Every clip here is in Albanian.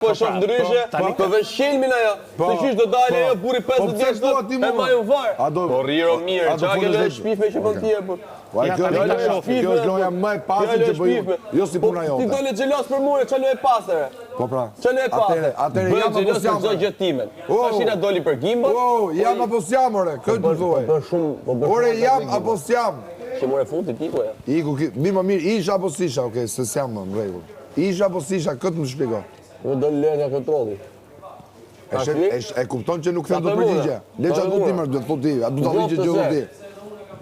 Po shoh ndryshe, po vesh shilmin ajo. Se qysh do dalë ajo burri 50 vjeç e maju var. Po riro mirë, çka ke lënë shpifme që bën ti apo? Kjo është loja më e pastër që bëj. Jo si puna jote. Ti dole xhelos për mua, çka lojë pastër. Po pra. Çka lojë pastër. Atëre jam apo jam çdo gjë timen. Tashina doli për gimbal. Jam apo s'jam ore, këtë të thuaj. Po shumë, Ore jam apo s'jam. Që more futi ti po ja. Iku, mi më mirë, isha apo s'isha, okay, se s'jam në rregull. Isha apo s'isha, këtë më shpjego. Nuk do lë nga kontrolli. E kupton që nuk them do përgjigje. Le çfarë do ti më duhet thotë ti, a do ta vijë gjë ti.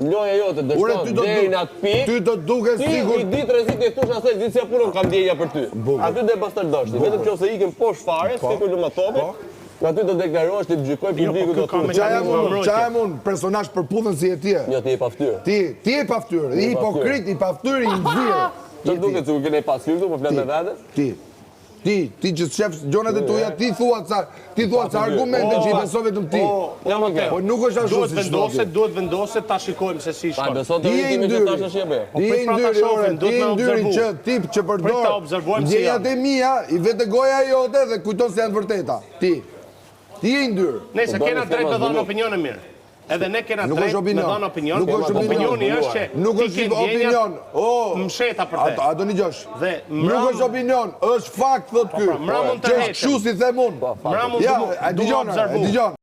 Loja jote dështon deri në atë pikë. Ty do duket sigur. Ti ditë rrezik e thosh asaj ditë si punën kam ndjenja për ty. Aty do e bastërdosh. Vetëm nëse ikim poshtë fare, sikur do më thotë. Aty do deklarohesh ti gjykoj publiku do të thotë. Çajm un personazh përputhën si e ti. Jo ti je pa fytyrë. Ti je pa fytyrë, i hipokrit, i pa fytyrë, i nxirr. Ço duket se u keni pas fytyrë, po flet me vete? Ti që shef gjonat e tuja, ti thua ca argumente që i beso vetëm ti. Po nuk është ashtu si shto. Duhet vendoset ta shikojmë se si shkon. Ti je i ndyrë, ti je i ndyrë që tip që përdor ndjenjat e mia, i vete goja jote dhe kujton se janë vërteta. Ti je i ndyrë. Nëse kena drejt të dhënë opinion e mirë. Edhe ne kena drejt me dhënë opinion. Opinioni është që nuk është opinion. Msheta për te. A do një gjosh? Nuk është opinion, është fakt, thot ky. Që është kështu si them unë. Ja, e dëgjon.